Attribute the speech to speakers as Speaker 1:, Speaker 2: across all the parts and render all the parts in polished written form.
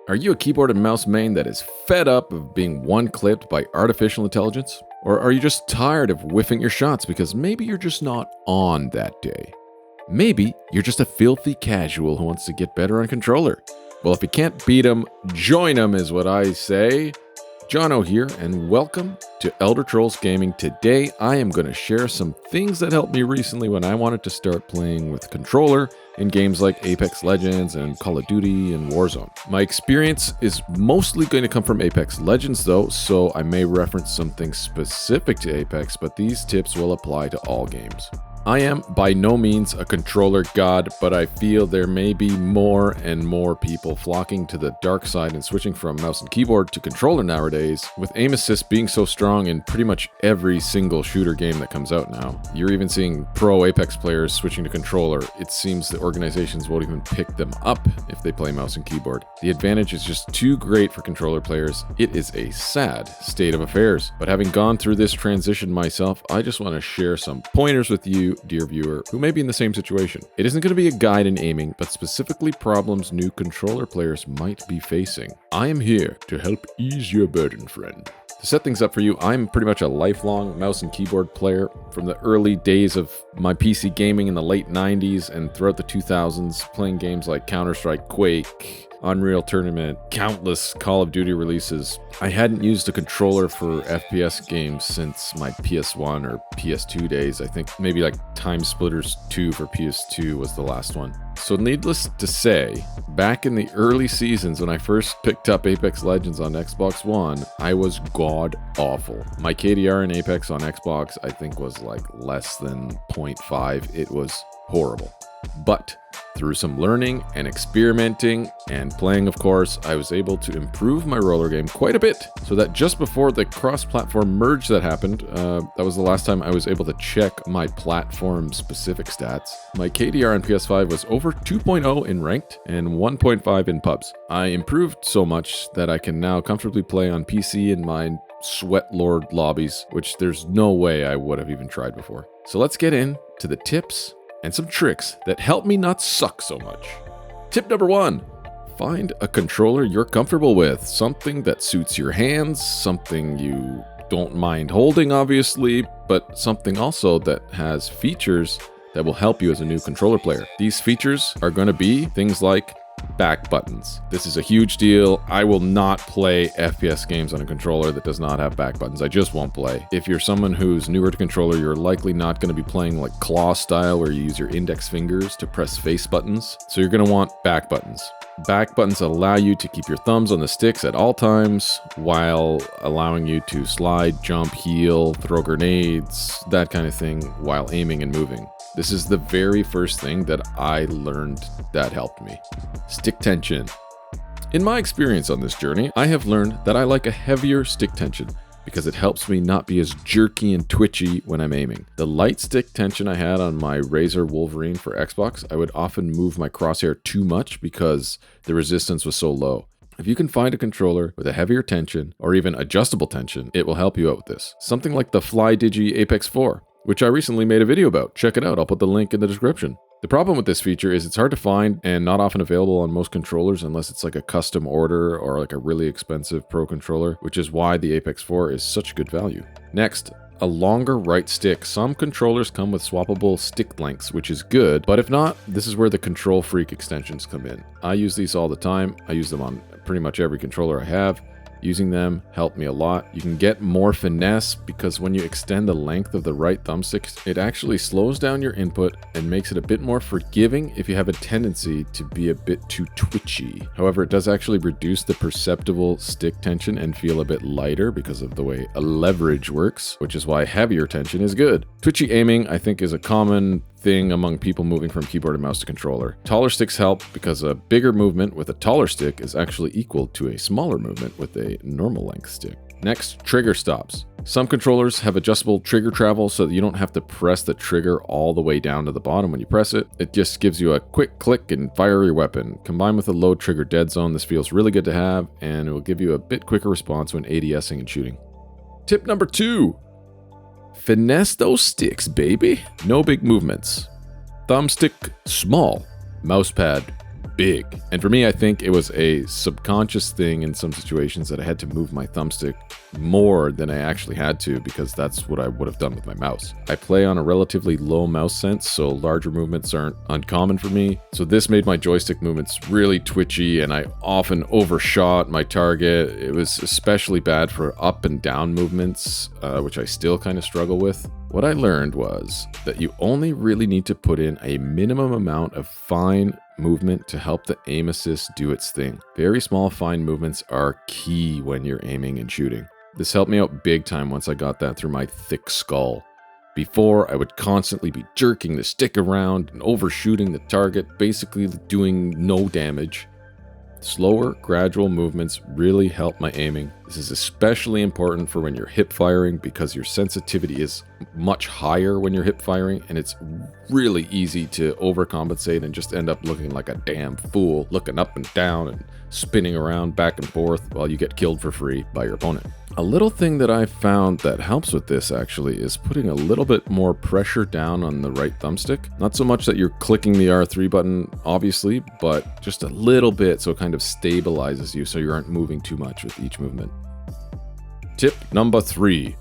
Speaker 1: Are you a keyboard and mouse main that is fed up of being one-clipped by artificial intelligence? Or are you just tired of whiffing your shots because maybe you're just not on that day? Maybe you're just a filthy casual who wants to get better on controller. Well, if you can't beat 'em, join 'em is what I say. Jono here, and welcome to Elder Trolls Gaming. Today, I am going to share some things that helped me recently when I wanted to start playing with controller in games like Apex Legends and Call of Duty and Warzone. My experience is mostly going to come from Apex Legends though, so I may reference something specific to Apex, but these tips will apply to all games. I am by no means a controller god, but I feel there may be more and more people flocking to the dark side and switching from mouse and keyboard to controller nowadays, with aim assist being so strong in pretty much every single shooter game that comes out now. You're even seeing pro Apex players switching to controller. It seems the organizations won't even pick them up if they play mouse and keyboard. The advantage is just too great for controller players. It is a sad state of affairs. But having gone through this transition myself, I just want to share some pointers with you, dear viewer, who may be in the same situation. It isn't going to be a guide in aiming, but specifically problems new controller players might be facing. I am here to help ease your burden, friend. To set things up for you, I'm pretty much a lifelong mouse and keyboard player from the early days of my PC gaming in the late 90s and throughout the 2000s, playing games like Counter-Strike, Quake, Unreal Tournament, countless Call of Duty releases. I hadn't used a controller for FPS games since my PS1 or PS2 days. I think maybe like Time Splitters 2 for PS2 was the last one. So needless to say, back in the early seasons when I first picked up Apex Legends on Xbox One, I was god-awful. My KDR in Apex on Xbox I think was like less than 0.5. It was horrible. But through some learning and experimenting and playing, of course, I was able to improve my roller game quite a bit, so that just before the cross-platform merge that happened, that was the last time I was able to check my platform-specific stats. My KDR on PS5 was over 2.0 in ranked and 1.5 in pubs. I improved so much that I can now comfortably play on PC in my sweatlord lobbies, which there's no way I would have even tried before. So let's get into the tips and some tricks that help me not suck so much. Tip number 1, find a controller you're comfortable with, something that suits your hands, something you don't mind holding obviously, but something also that has features that will help you as a new controller player. These features are going to be things like back buttons. This is a huge deal. I will not play FPS games on a controller that does not have back buttons. I just won't play. If you're someone who's newer to controller, you're likely not going to be playing like claw style where you use your index fingers to press face buttons. So you're going to want back buttons. Back buttons allow you to keep your thumbs on the sticks at all times while allowing you to slide, jump, heal, throw grenades, that kind of thing while aiming and moving. This is the very first thing that I learned that helped me. Stick tension. In my experience on this journey, I have learned that I like a heavier stick tension because it helps me not be as jerky and twitchy when I'm aiming. The light stick tension I had on my Razer Wolverine for Xbox, I would often move my crosshair too much because the resistance was so low. If you can find a controller with a heavier tension or even adjustable tension, it will help you out with this. Something like the Flydigi Apex 4. Which I recently made a video about. Check it out, I'll put the link in the description. The problem with this feature is it's hard to find and not often available on most controllers unless it's like a custom order or like a really expensive pro controller, which is why the Apex 4 is such good value. Next, a longer right stick. Some controllers come with swappable stick lengths, which is good, but if not, this is where the Control Freak extensions come in. I use these all the time. I use them on pretty much every controller I have. Using them helped me a lot. You can get more finesse because when you extend the length of the right thumbstick, it actually slows down your input and makes it a bit more forgiving if you have a tendency to be a bit too twitchy. However, it does actually reduce the perceptible stick tension and feel a bit lighter because of the way a leverage works, which is why heavier tension is good. Twitchy aiming, I think, is a common thing among people moving from keyboard and mouse to controller. Taller sticks help because a bigger movement with a taller stick is actually equal to a smaller movement with a normal length stick. Next, trigger stops. Some controllers have adjustable trigger travel so that you don't have to press the trigger all the way down to the bottom when you press it. It just gives you a quick click and fire your weapon. Combined with a low trigger dead zone, this feels really good to have and it will give you a bit quicker response when ADSing and shooting. Tip number 2. Finesse those sticks, baby. No big movements. Thumbstick small, mousepad big. And for me, I think it was a subconscious thing in some situations that I had to move my thumbstick more than I actually had to, because that's what I would have done with my mouse. I play on a relatively low mouse sense, so larger movements aren't uncommon for me. So this made my joystick movements really twitchy, and I often overshot my target. It was especially bad for up and down movements, which I still kind of struggle with. What I learned was that you only really need to put in a minimum amount of fine movement to help the aim assist do its thing. Very small fine movements are key when you're aiming and shooting. This helped me out big time once I got that through my thick skull. Before, I would constantly be jerking the stick around and overshooting the target, basically doing no damage. Slower, gradual movements really help my aiming. This is especially important for when you're hip firing, because your sensitivity is much higher when you're hip firing, and it's really easy to overcompensate and just end up looking like a damn fool, looking up and down and spinning around back and forth while you get killed for free by your opponent. A little thing that I found that helps with this actually is putting a little bit more pressure down on the right thumbstick. Not so much that you're clicking the R3 button, obviously, but just a little bit so it kind of stabilizes you so you aren't moving too much with each movement. Tip number 3.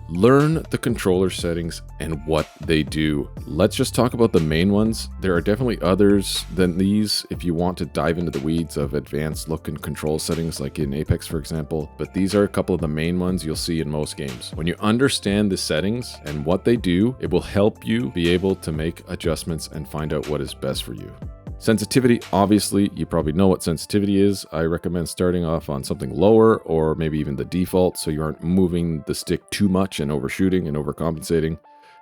Speaker 1: Learn the controller settings and what they do. Let's just talk about the main ones. There are definitely others than these if you want to dive into the weeds of advanced look and control settings like in Apex, for example, but these are a couple of the main ones you'll see in most games. When you understand the settings and what they do, it will help you be able to make adjustments and find out what is best for you. Sensitivity, obviously, you probably know what sensitivity is. I recommend starting off on something lower or maybe even the default so you aren't moving the stick too much and overshooting and overcompensating.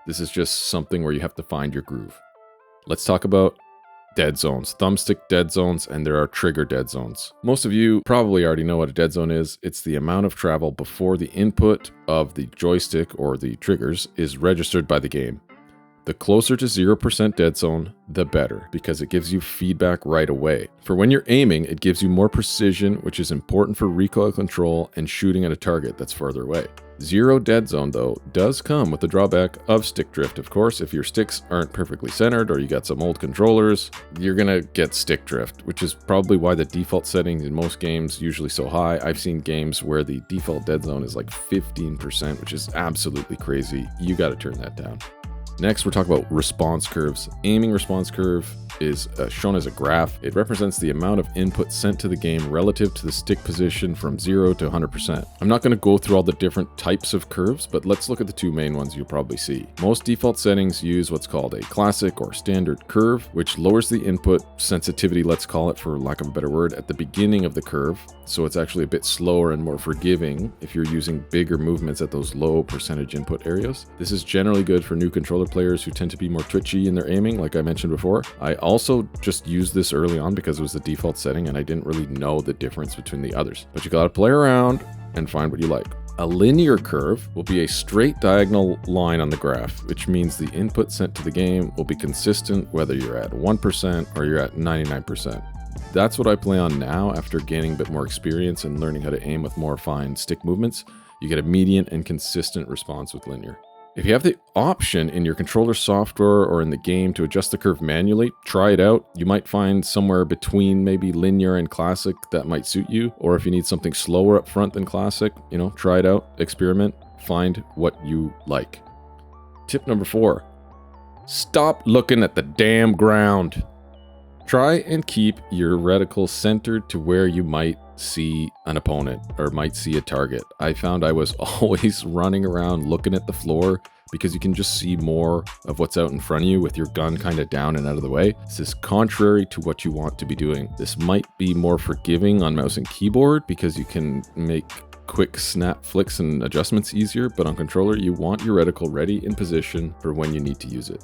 Speaker 1: This is just something where you have to find your groove. Let's talk about dead zones, thumbstick dead zones, and there are trigger dead zones. Most of you probably already know what a dead zone is. It's the amount of travel before the input of the joystick or the triggers is registered by the game. The closer to 0% dead zone, the better, because it gives you feedback right away. For when you're aiming, it gives you more precision, which is important for recoil control and shooting at a target that's farther away. 0 dead zone, though, does come with the drawback of stick drift. Of course, if your sticks aren't perfectly centered or you got some old controllers, you're gonna get stick drift, which is probably why the default settings in most games usually so high. I've seen games where the default dead zone is like 15%, which is absolutely crazy. You gotta turn that down. Next, we're talking about response curves. Aiming response curve is shown as a graph. It represents the amount of input sent to the game relative to the stick position from 0 to 100%. I'm not going to go through all the different types of curves, but let's look at the two main ones you'll probably see. Most default settings use what's called a classic or standard curve, which lowers the input sensitivity, let's call it for lack of a better word, at the beginning of the curve. So it's actually a bit slower and more forgiving if you're using bigger movements at those low percentage input areas. This is generally good for new controller players who tend to be more twitchy in their aiming, like I mentioned before. I also just used this early on because it was the default setting and I didn't really know the difference between the others. But you gotta play around and find what you like. A linear curve will be a straight diagonal line on the graph, which means the input sent to the game will be consistent whether you're at 1% or you're at 99%. That's what I play on now after gaining a bit more experience and learning how to aim with more fine stick movements. You get a median and consistent response with linear. If you have the option in your controller software or in the game to adjust the curve manually, try it out. You might find somewhere between maybe linear and classic that might suit you. Or if you need something slower up front than classic, try it out, experiment, find what you like. Tip number 4, stop looking at the damn ground. Try and keep your reticle centered to where you might see an opponent or might see a target. I found I was always running around looking at the floor because you can just see more of what's out in front of you with your gun kind of down and out of the way. This is contrary to what you want to be doing. This might be more forgiving on mouse and keyboard because you can make quick snap flicks and adjustments easier, but on controller you want your reticle ready in position for when you need to use it.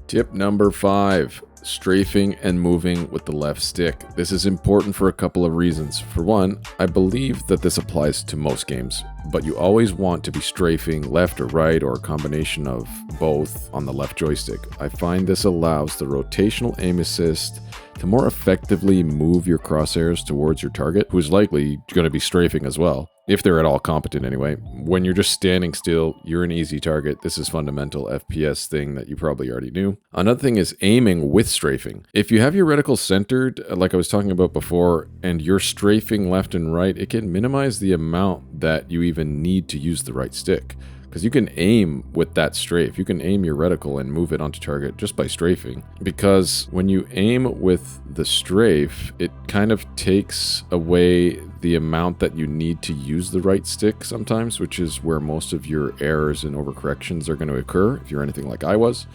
Speaker 1: Tip number 5. Strafing and moving with the left stick. This is important for a couple of reasons. For one, I believe that this applies to most games, but you always want to be strafing left or right or a combination of both on the left joystick. I find this allows the rotational aim assist to more effectively move your crosshairs towards your target, who's likely going to be strafing as well, if they're at all competent anyway. When you're just standing still, you're an easy target. This is fundamental FPS thing that you probably already knew. Another thing is aiming with strafing. If you have your reticle centered, like I was talking about before, and you're strafing left and right, it can minimize the amount that you even need to use the right stick. Because you can aim with that strafe. You can aim your reticle and move it onto target just by strafing. Because when you aim with the strafe, it kind of takes away the amount that you need to use the right stick sometimes, which is where most of your errors and overcorrections are going to occur, if you're anything like I was.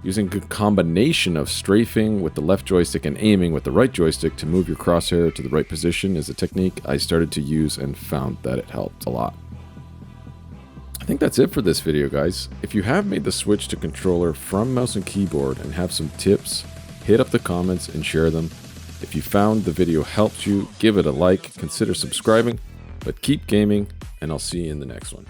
Speaker 1: Using a combination of strafing with the left joystick and aiming with the right joystick to move your crosshair to the right position is a technique I started to use and found that it helped a lot. I think that's it for this video, guys. If you have made the switch to controller from mouse and keyboard and have some tips, hit up the comments and share them. If you found the video helped you, give it a like, consider subscribing, but keep gaming, and I'll see you in the next one.